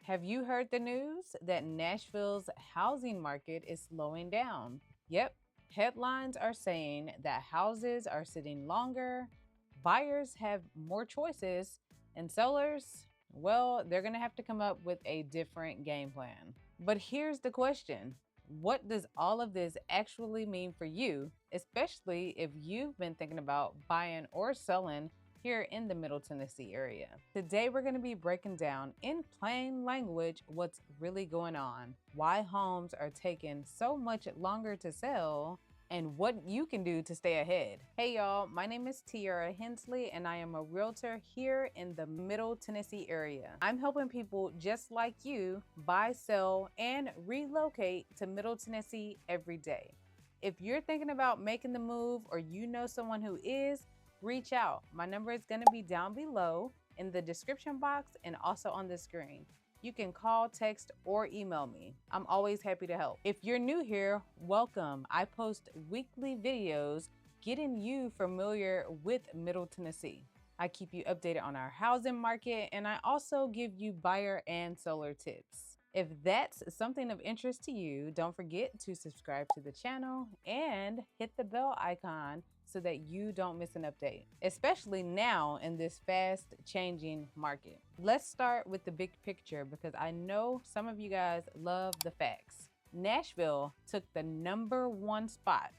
Have you heard the news that Nashville's housing market is slowing down? Yep, headlines are saying that houses are sitting longer, buyers have more choices, and sellers, well, they're gonna have to come up with a different game plan. But here's the question. What does all of this actually mean for you, especially if you've been thinking about buying or selling here in the Middle Tennessee area? Today, we're going to be breaking down in plain language what's really going on, why homes are taking so much longer to sell, and what you can do to stay ahead. Hey y'all, my name is Tierra.Hensley and I am a realtor here in the Middle Tennessee area. I'm helping people just like you buy, sell, and relocate to Middle Tennessee every day. If you're thinking about making the move or you know someone who is, reach out. My number is going to be down below in the description box and also on the screen. You can call, text, or email me. I'm always happy to help. If you're new here, welcome. I post weekly videos getting you familiar with Middle Tennessee. I keep you updated on our housing market, and I also give you buyer and seller tips. If that's something of interest to you, don't forget to subscribe to the channel and hit the bell icon so that you don't miss an update, especially now in this fast changing market. Let's start with the big picture because I know some of you guys love the facts. Nashville took the #1 spot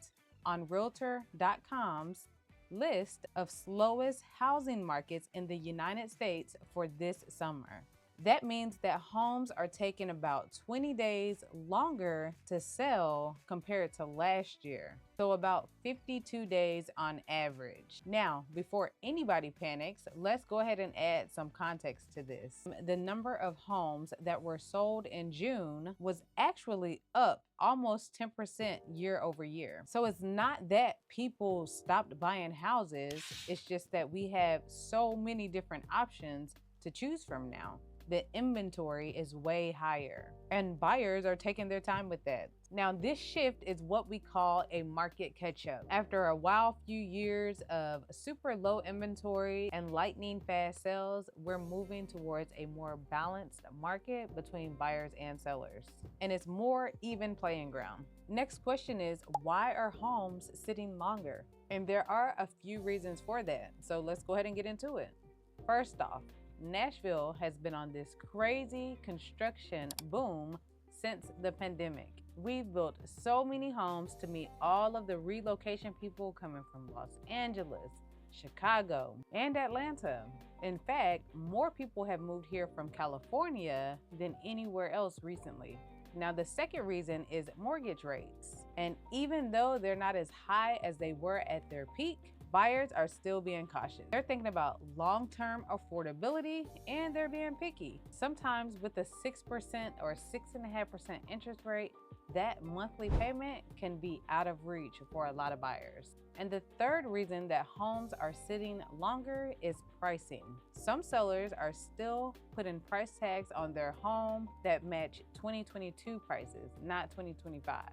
on Realtor.com's list of slowest housing markets in the United States for this summer. That means that homes are taking about 20 days longer to sell compared to last year. So about 52 days on average. Now, before anybody panics, let's go ahead and add some context to this. The number of homes that were sold in June was actually up almost 10% year over year. So it's not that people stopped buying houses, it's just that we have so many different options to choose from now. The inventory is way higher and buyers are taking their time with that. Now, this shift is what we call a market catch-up. After a wild few years of super low inventory and lightning fast sales, we're moving towards a more balanced market between buyers and sellers. And it's more even playing ground. Next question is, why are homes sitting longer? And there are a few reasons for that. So let's go ahead and get into it. First off, Nashville has been on this crazy construction boom since the pandemic. We've built so many homes to meet all of the relocation people coming from Los Angeles, Chicago, and Atlanta. In fact, more people have moved here from California than anywhere else recently. Now, the second reason is mortgage rates. And even though they're not as high as they were at their peak, buyers are still being cautious. They're thinking about long-term affordability and they're being picky. Sometimes with a 6% or 6.5% interest rate, that monthly payment can be out of reach for a lot of buyers. And the third reason that homes are sitting longer is pricing. Some sellers are still putting price tags on their home that match 2022 prices, not 2025.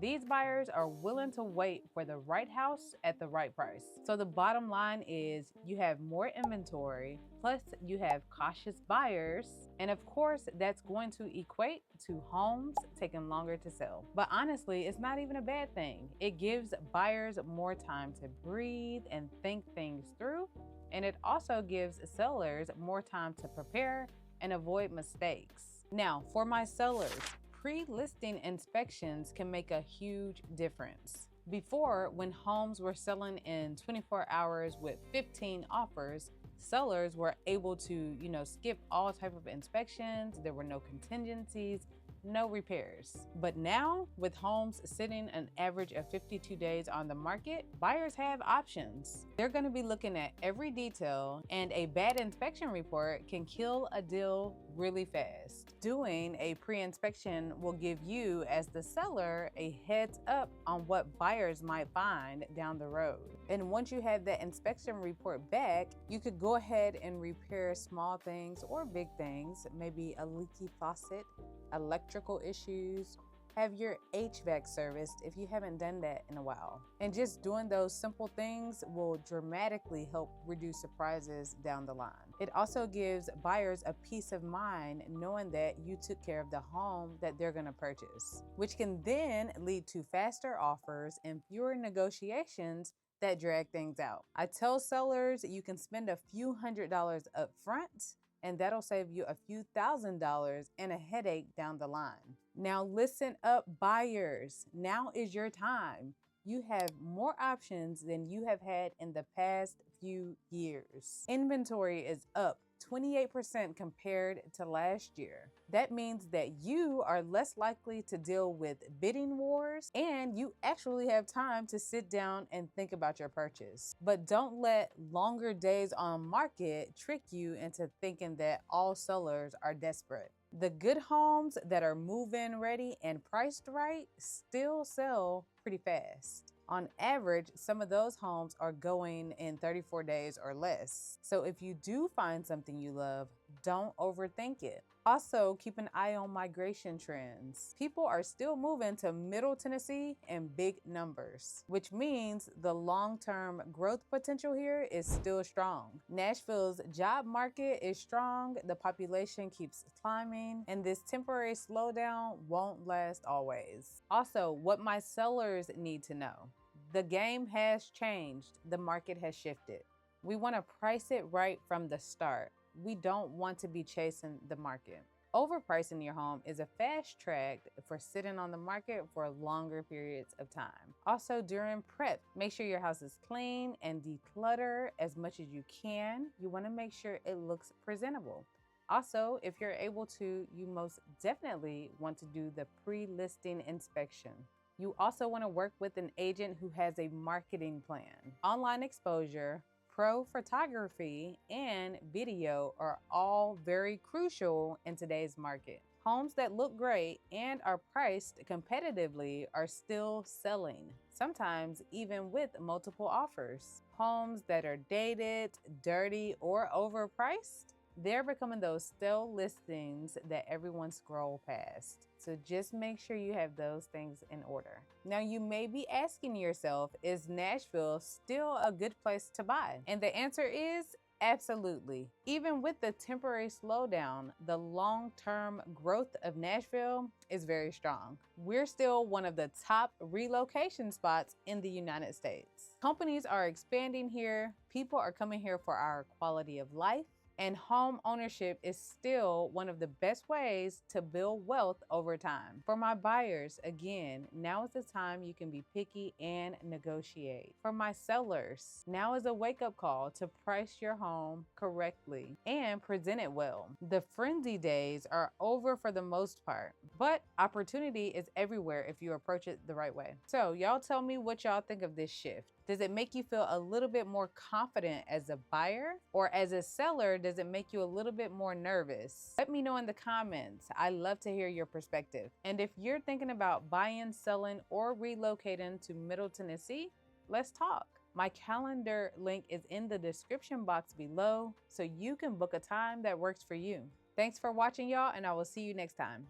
These buyers are willing to wait for the right house at the right price. So the bottom line is you have more inventory, plus you have cautious buyers, and of course that's going to equate to homes taking longer to sell. But honestly, it's not even a bad thing. It gives buyers more time to breathe and think things through, and it also gives sellers more time to prepare and avoid mistakes. Now, for my sellers, pre-listing inspections can make a huge difference. Before, when homes were selling in 24 hours with 15 offers, sellers were able to, skip all type of inspections. There were no contingencies, no repairs. But now, with homes sitting an average of 52 days on the market, buyers have options. They're going to be looking at every detail, and a bad inspection report can kill a deal really fast. Doing a pre-inspection will give you, as the seller, a heads up on what buyers might find down the road. And once you have that inspection report back, you could go ahead and repair small things or big things, maybe a leaky faucet, electrical issues, have your HVAC serviced if you haven't done that in a while. And just doing those simple things will dramatically help reduce surprises down the line. It also gives buyers a peace of mind knowing that you took care of the home that they're going to purchase, which can then lead to faster offers and fewer negotiations that drag things out. I tell sellers you can spend a few $100s up front, and that'll save you a few $1,000s and a headache down the line. Now listen up, buyers. Now is your time. You have more options than you have had in the past few years. Inventory is up 28% compared to last year. That means that you are less likely to deal with bidding wars, and you actually have time to sit down and think about your purchase. But don't let longer days on market trick you into thinking that all sellers are desperate. The good homes that are move-in ready and priced right still sell pretty fast. On average, some of those homes are going in 34 days or less. So if you do find something you love, don't overthink it. Also, keep an eye on migration trends. People are still moving to Middle Tennessee in big numbers, which means the long-term growth potential here is still strong. Nashville's job market is strong, the population keeps climbing, and this temporary slowdown won't last always. Also, what my sellers need to know. The game has changed. The market has shifted. We want to price it right from the start. We don't want to be chasing the market. Overpricing your home is a fast track for sitting on the market for longer periods of time. Also, during prep, make sure your house is clean and declutter as much as you can. You want to make sure it looks presentable. Also, if you're able to, you most definitely want to do the pre-listing inspection. You also want to work with an agent who has a marketing plan. Online exposure, pro photography, and video are all very crucial in today's market. Homes that look great and are priced competitively are still selling, sometimes even with multiple offers. Homes that are dated, dirty, or overpriced, they're becoming those stale listings that everyone scrolls past. So just make sure you have those things in order. Now you may be asking yourself, is Nashville still a good place to buy? And the answer is absolutely. Even with the temporary slowdown, the long-term growth of Nashville is very strong. We're still one of the top relocation spots in the United States. Companies are expanding here, people are coming here for our quality of life, and home ownership is still one of the best ways to build wealth over time. For my buyers, again, now is the time you can be picky and negotiate. For my sellers, now is a wake-up call to price your home correctly and present it well. The frenzy days are over for the most part, but opportunity is everywhere if you approach it the right way. So y'all tell me what y'all think of this shift. Does it make you feel a little bit more confident as a buyer? Or as a seller, does it make you a little bit more nervous? Let me know in the comments. I love to hear your perspective. And if you're thinking about buying, selling, or relocating to Middle Tennessee, let's talk. My calendar link is in the description box below, so you can book a time that works for you. Thanks for watching, y'all, and I will see you next time.